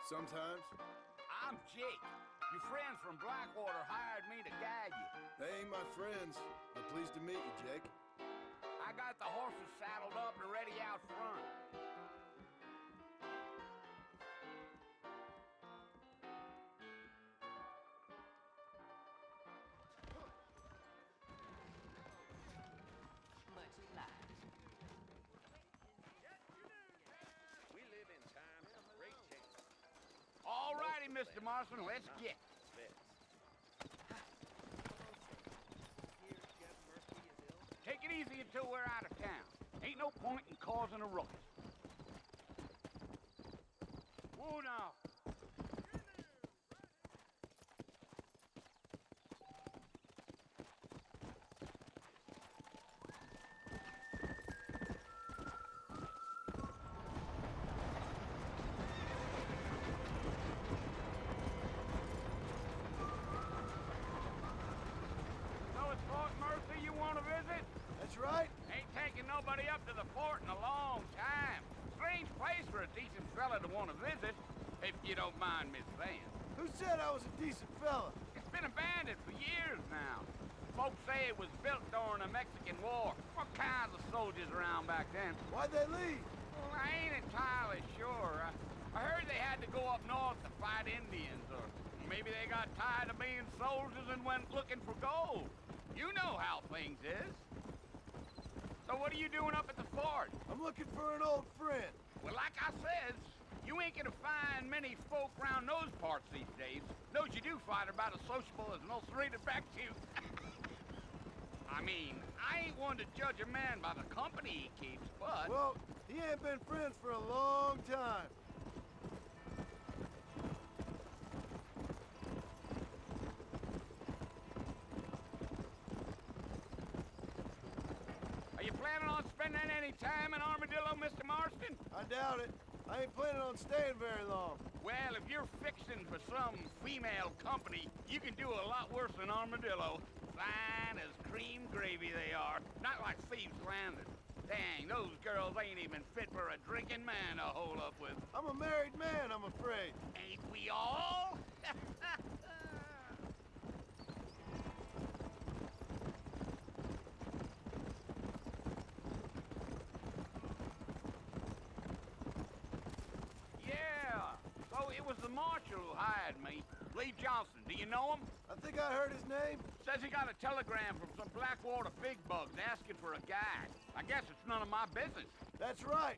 Sometimes. I'm Jake. Your friends from Blackwater hired me to guide you. They ain't my friends, but pleased to meet you, Jake. I got the horses saddled up and ready out front. Much obliged. We live in times of great change. All righty, Mr. Marston, let's get. Take it easy until we're out of town. Ain't no point in causing a ruckus. Whoa now. So it's Fort Mercy you want to visit? That's right. Ain't taking nobody up to the fort in a long time. Strange place for a decent fella to want to visit, if you don't mind me saying. Who said I was a decent fella? It's been abandoned for years now. Folks say it was built during the Mexican War. What kinds of soldiers around back then? Why'd they leave? Well, I ain't entirely sure. I heard they had to go up north to fight Indians, or maybe they got tired of being soldiers and went looking for gold. You know how things is. So what are you doing up at the fort? I'm looking for an old friend. Well, like I says, you ain't gonna find many folk around those parts these days. Those you do find are about as sociable as an ulcerated back tooth. I mean, I ain't one to judge a man by the company he keeps, but... Well, he ain't been friends for a long time. Are you planning on spending any time in Armadillo, Mr. Marston? I doubt it. I ain't planning on staying very long. Well, if you're fixing for some female company, you can do a lot worse than Armadillo. Fine as cream gravy they are. Not like Thieves' Landing. Dang, those girls ain't even fit for a drinking man to hole up with. I'm a married man, I'm afraid. Ain't we all? Yeah, so it was the marshal who hired me. Lee Johnson, do you know him? I think I heard his name. Says he got a telegram from some Blackwater big bugs asking for a guide. I guess it's none of my business. That's right.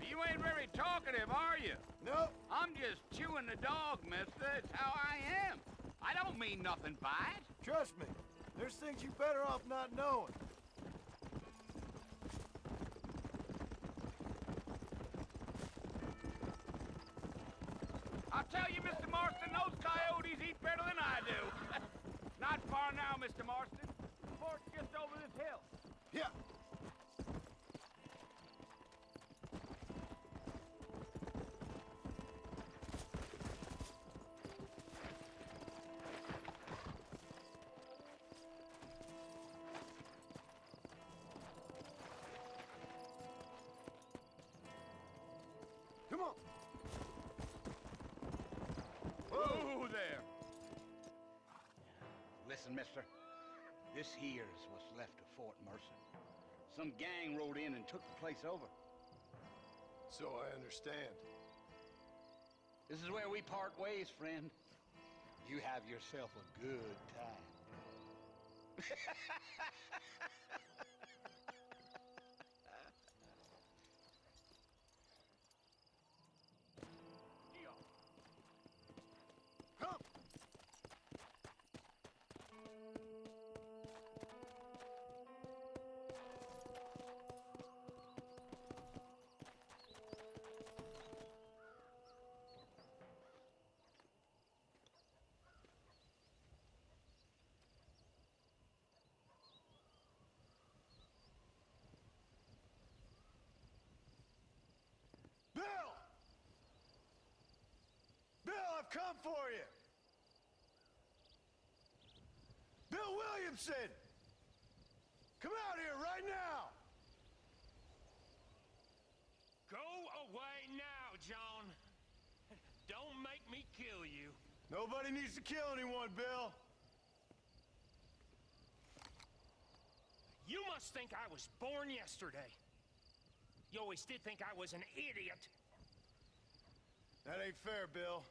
You ain't very talkative, are you? Nope. I'm just chewing the dog, mister. It's how I am. I don't mean nothing by it. Trust me. There's things you better off not knowing. I'll tell you, Mr. Marston, those coyotes eat better than I do. Not far now, Mr. Marston. The fort's just over this hill. Yeah. Come on. Whoa there. Listen, mister. This here's what's left of Fort Mercy. Some gang rode in and took the place over. So I understand. This is where we part ways, friend. You have yourself a good time. Come. Bill! Bill, I've come for you! Bill Williams! Williamson! Come out here right now! Go away now, John. Don't make me kill you. Nobody needs to kill anyone, Bill. You must think I was born yesterday. You always did think I was an idiot. That ain't fair, Bill.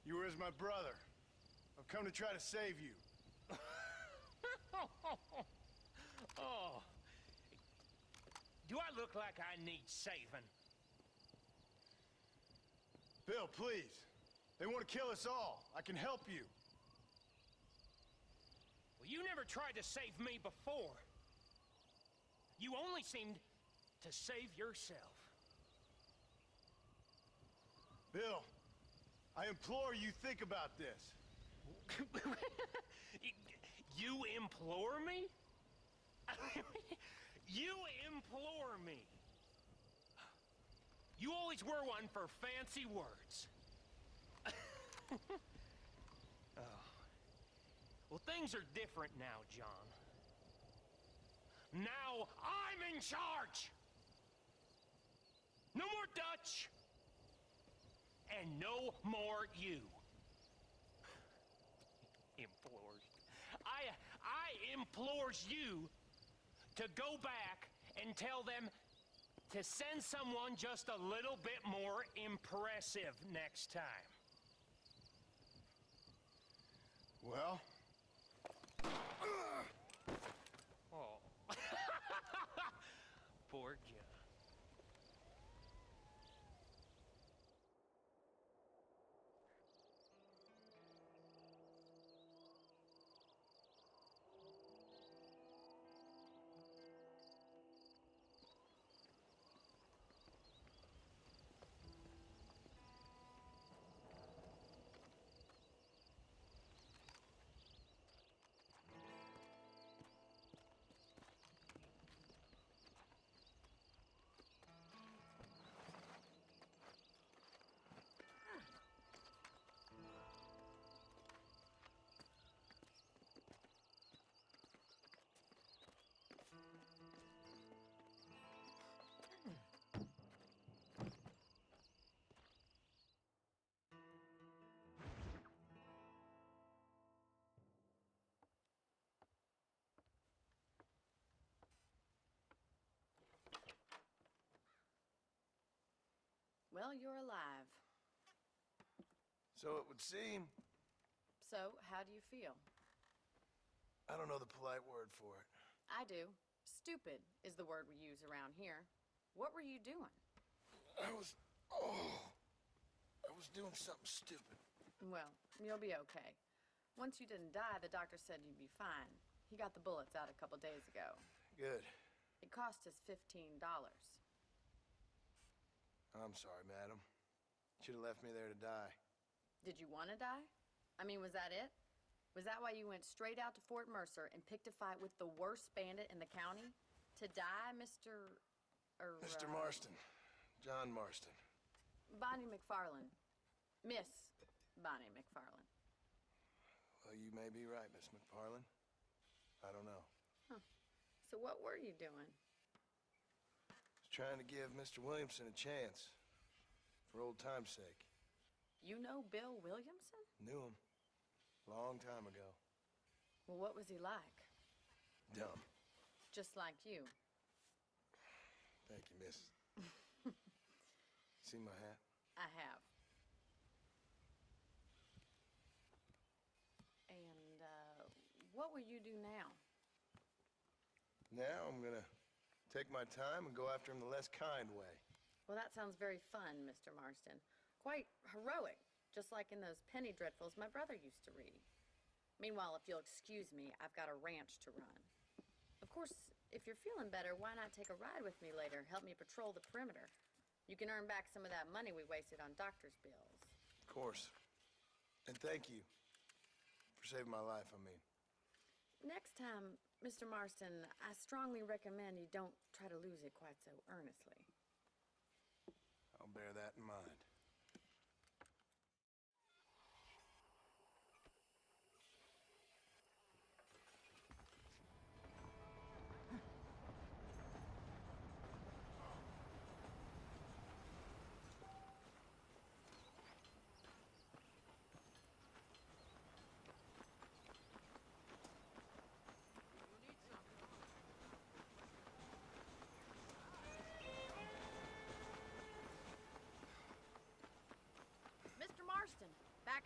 You were as my brother. I've come to try to save you. Oh. Do I look like I need saving? Bill, please. They want to kill us all. I can help you. Well, you never tried to save me before. You only seemed to save yourself. Bill, I implore you think about this. You implore me? You implore me? You always were one for fancy words. Oh. Well, things are different now, John. Now I'm in charge! No more Dutch! And no more you. Implores. I implores you to go back and tell them to send someone just a little bit more impressive next time. Well? Oh. Poor John. Well, you're alive. So it would seem. So, how do you feel? I don't know the polite word for it. I do. Stupid is the word we use around here. What were you doing? I was doing something stupid. Well, you'll be okay. Once you didn't die, the doctor said you'd be fine. He got the bullets out a couple days ago. Good. It cost us $15. I'm sorry, madam. Should have left me there to die. Did you want to die? I mean, was that it? Was that why you went straight out to Fort Mercer and picked a fight with the worst bandit in the county? To die, Mr. Mr. Marston. John Marston. Bonnie McFarland. Miss Bonnie McFarland. Well, you may be right, Miss McFarland. I don't know. Huh. So what were you doing? Was trying to give Mr. Williamson a chance. For old time's sake. You know Bill Williamson? Knew him. Long time ago. Well, what was he like? Dumb. Just like you. Thank you, miss. See my hat? I have. And, what will you do now? Now I'm gonna take my time and go after him the less kind way. Well, that sounds very fun, Mr. Marston. Quite heroic, just like in those penny dreadfuls my brother used to read. Meanwhile, if you'll excuse me, I've got a ranch to run. Of course, if you're feeling better, why not take a ride with me later? Help me patrol the perimeter. You can earn back some of that money we wasted on doctor's bills. Of course. And thank you for saving my life, I mean. Next time, Mr. Marston, I strongly recommend you don't try to lose it quite so earnestly. I'll bear that in mind.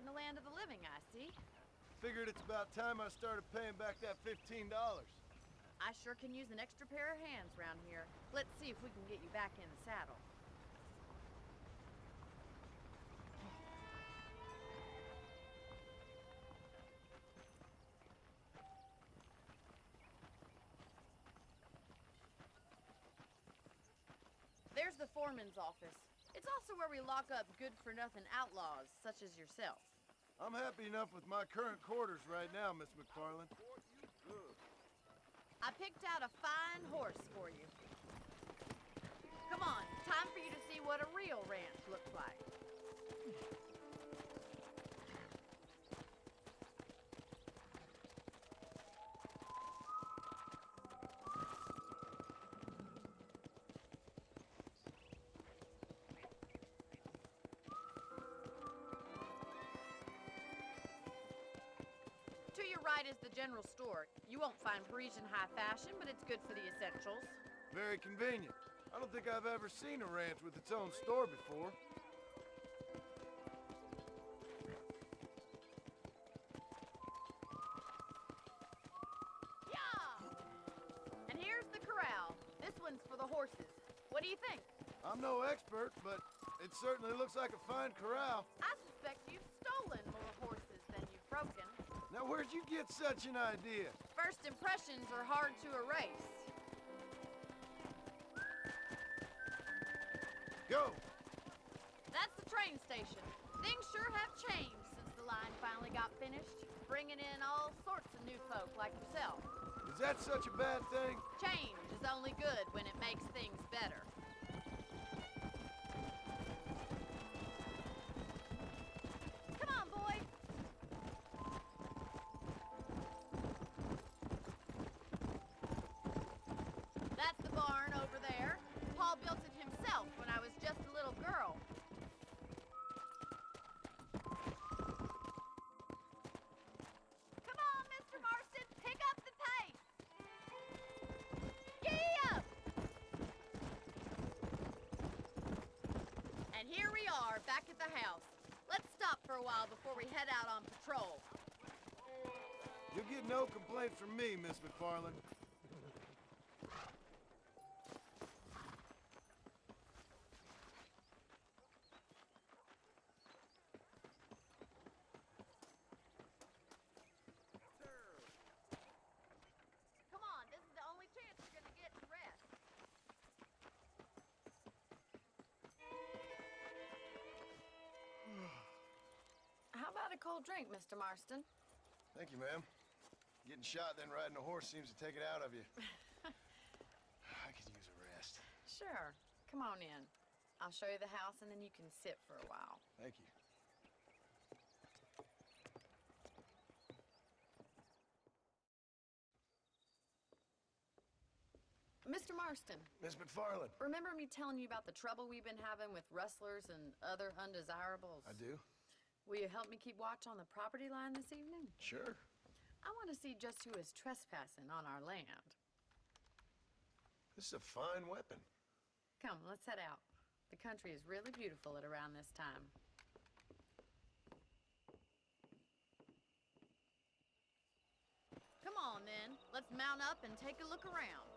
in the land of the living, I see. Figured it's about time I started paying back that $15. I sure can use an extra pair of hands around here. Let's see if we can get you back in the saddle. There's the foreman's office. It's also where we lock up good-for-nothing outlaws, such as yourself. I'm happy enough with my current quarters right now, Miss McFarland. I picked out a fine horse for you. Come on, time for you to see what a real ranch looks like. To your right is the general store. You won't find Parisian high fashion, but it's good for the essentials. Very convenient. I don't think I've ever seen a ranch with its own store before. Yeah! And here's the corral. This one's for the horses. What do you think? I'm no expert, but it certainly looks like a fine corral. I suspect you've stolen more horses than you've broken. Now, where'd you get such an idea? First impressions are hard to erase. Go! That's the train station. Things sure have changed since the line finally got finished, bringing in all sorts of new folk like yourself. Is that such a bad thing? Change is only good when it makes things better. Come on, boy. That's the barn over there. Paul built it himself when I was just a little girl. Come on, Mr. Marston, pick up the pace. Giddy up! And here we are, back at the house. Let's stop for a while before we head out on patrol. You'll get no complaints from me, Miss McFarland. Come on, this is the only chance you're gonna get to rest. How about a cold drink, Mr. Marston? Thank you, ma'am. Getting shot then riding a horse seems to take it out of you. I could use a rest. Sure. Come on in. I'll show you the house and then you can sit for a while. Thank you. Mr. Marston, Miss McFarland. remember me telling you about the trouble we've been having with rustlers and other undesirables? I do? Will you help me keep watch on the property line this evening? Sure. I want to see just who is trespassing on our land. This is a fine weapon. Come, let's head out. The country is really beautiful at around this time. Come on, then. Let's mount up and take a look around.